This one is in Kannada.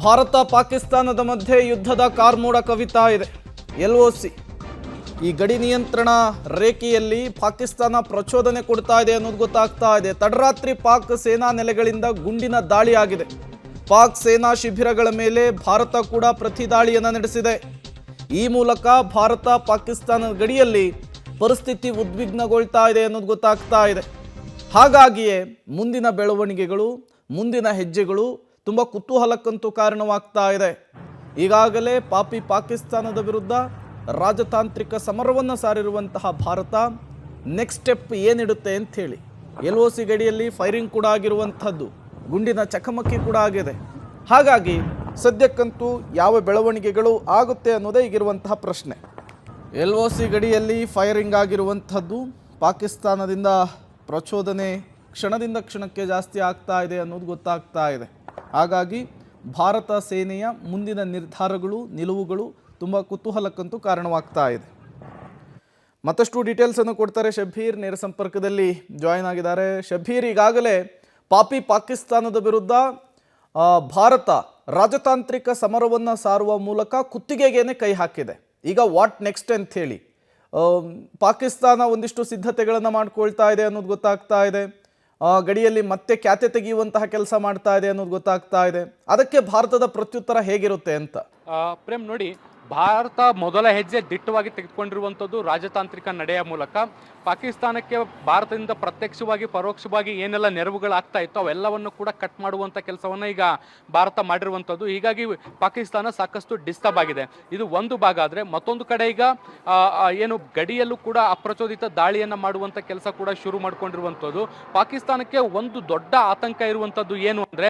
ಭಾರತ ಪಾಕಿಸ್ತಾನದ ಮಧ್ಯೆ ಯುದ್ಧದ ಕಾರ್ಮೋಡ ಕವಿತಾ ಇದೆ. LOC ಈ ಗಡಿ ನಿಯಂತ್ರಣ ರೇಖೆಯಲ್ಲಿ ಪಾಕಿಸ್ತಾನ ಪ್ರಚೋದನೆ ಕೊಡ್ತಾ ಇದೆ ಅನ್ನೋದು ಗೊತ್ತಾಗ್ತಾ ಇದೆ. ತಡರಾತ್ರಿ ಪಾಕ್ ಸೇನಾ ನೆಲೆಗಳಿಂದ ಗುಂಡಿನ ದಾಳಿ ಆಗಿದೆ. ಪಾಕ್ ಸೇನಾ ಶಿಬಿರಗಳ ಮೇಲೆ ಭಾರತ ಕೂಡ ಪ್ರತಿ ದಾಳಿಯನ್ನು ನಡೆಸಿದೆ. ಈ ಮೂಲಕ ಭಾರತ ಪಾಕಿಸ್ತಾನದ ಗಡಿಯಲ್ಲಿ ಪರಿಸ್ಥಿತಿ ಉದ್ವಿಗ್ನಗೊಳ್ತಾ ಇದೆ ಅನ್ನೋದು ಗೊತ್ತಾಗ್ತಾ ಇದೆ. ಹಾಗಾಗಿಯೇ ಮುಂದಿನ ಬೆಳವಣಿಗೆಗಳು, ಮುಂದಿನ ಹೆಜ್ಜೆಗಳು ತುಂಬ ಕುತೂಹಲಕ್ಕಂತೂ ಕಾರಣವಾಗ್ತಾ ಇದೆ. ಈಗಾಗಲೇ ಪಾಕಿಸ್ತಾನದ ವಿರುದ್ಧ ರಾಜತಾಂತ್ರಿಕ ಸಮರವನ್ನು ಸಾರಿರುವಂತಹ ಭಾರತ ನೆಕ್ಸ್ಟ್ ಸ್ಟೆಪ್ ಏನಿಡುತ್ತೆ ಅಂತ ಹೇಳಿ LOC ಗಡಿಯಲ್ಲಿ ಫೈರಿಂಗ್ ಕೂಡ ಆಗಿರುವಂಥದ್ದು, ಗುಂಡಿನ ಚಕಮಕಿ ಕೂಡ ಆಗಿದೆ. ಹಾಗಾಗಿ ಸದ್ಯಕ್ಕಂತೂ ಯಾವ ಬೆಳವಣಿಗೆಗಳು ಆಗುತ್ತೆ ಅನ್ನೋದೇ ಈಗಿರುವಂತಹ ಪ್ರಶ್ನೆ. LOC ಗಡಿಯಲ್ಲಿ ಫೈರಿಂಗ್ ಆಗಿರುವಂಥದ್ದು, ಪಾಕಿಸ್ತಾನದಿಂದ ಪ್ರಚೋದನೆ ಕ್ಷಣದಿಂದ ಕ್ಷಣಕ್ಕೆ ಜಾಸ್ತಿ ಆಗ್ತಾ ಇದೆ ಅನ್ನೋದು ಗೊತ್ತಾಗ್ತಾ ಇದೆ. ಹಾಗಾಗಿ ಭಾರತ ಸೇನೆಯ ಮುಂದಿನ ನಿರ್ಧಾರಗಳು, ನಿಲುವುಗಳು ತುಂಬ ಕುತೂಹಲಕ್ಕಂತೂ ಕಾರಣವಾಗ್ತಾ ಇದೆ. ಮತ್ತಷ್ಟು ಡೀಟೇಲ್ಸನ್ನು ಕೊಡ್ತಾರೆ ಶಬೀರ್, ನೇರ ಸಂಪರ್ಕದಲ್ಲಿ ಜಾಯಿನ್ ಆಗಿದ್ದಾರೆ. ಶಬೀರ್, ಈಗಾಗಲೇ ಪಾಕಿಸ್ತಾನದ ವಿರುದ್ಧ ಭಾರತ ರಾಜತಾಂತ್ರಿಕ ಸಮರವನ್ನು ಸಾರುವ ಮೂಲಕ ಕುತ್ತಿಗೆಗೇನೆ ಕೈ ಹಾಕಿದೆ. ಈಗ ವಾಟ್ ನೆಕ್ಸ್ಟ್ ಅಂತ ಹೇಳಿ ಪಾಕಿಸ್ತಾನ ಒಂದಿಷ್ಟು ಸಿದ್ಧತೆಗಳನ್ನು ಮಾಡ್ಕೊಳ್ತಾ ಇದೆ ಅನ್ನೋದು ಗೊತ್ತಾಗ್ತಾ ಇದೆ. ಗಡಿಯಲ್ಲಿ ಮತ್ತೆ ಖ್ಯಾತೆ ತೆಗೆಯುವಂತಹ ಕೆಲಸ ಮಾಡ್ತಾ ಇದೆ ಅನ್ನೋದು ಗೊತ್ತಾಗ್ತಾ ಇದೆ. ಅದಕ್ಕೆ ಭಾರತದ ಪ್ರತ್ಯುತ್ತರ ಹೇಗಿರುತ್ತೆ ಅಂತ ಪ್ರೇಮ್ ನೋಡಿ, ಭಾರತ ಮೊದಲ ಹೆಜ್ಜೆ ದಿಟ್ಟವಾಗಿ ತೆಗೆದುಕೊಂಡಿರುವಂಥದ್ದು ರಾಜತಾಂತ್ರಿಕ ನಡೆಯ ಮೂಲಕ. ಪಾಕಿಸ್ತಾನಕ್ಕೆ ಭಾರತದಿಂದ ಪ್ರತ್ಯಕ್ಷವಾಗಿ ಪರೋಕ್ಷವಾಗಿ ಏನೆಲ್ಲ ನೆರವುಗಳಾಗ್ತಾ ಇತ್ತು ಅವೆಲ್ಲವನ್ನು ಕೂಡ ಕಟ್ ಮಾಡುವಂಥ ಕೆಲಸವನ್ನು ಈಗ ಭಾರತ ಮಾಡಿರುವಂಥದ್ದು. ಹೀಗಾಗಿ ಪಾಕಿಸ್ತಾನ ಸಾಕಷ್ಟು ಡಿಸ್ಟರ್ಬ್ ಆಗಿದೆ. ಇದು ಒಂದು ಭಾಗ. ಆದರೆ ಮತ್ತೊಂದು ಕಡೆ ಈಗ ಏನು ಗಡಿಯಲ್ಲೂ ಕೂಡ ಅಪ್ರಚೋದಿತ ದಾಳಿಯನ್ನು ಮಾಡುವಂಥ ಕೆಲಸ ಕೂಡ ಶುರು ಮಾಡ್ಕೊಂಡಿರುವಂಥದ್ದು. ಪಾಕಿಸ್ತಾನಕ್ಕೆ ಒಂದು ದೊಡ್ಡ ಆತಂಕ ಇರುವಂಥದ್ದು ಏನು ಅಂದರೆ,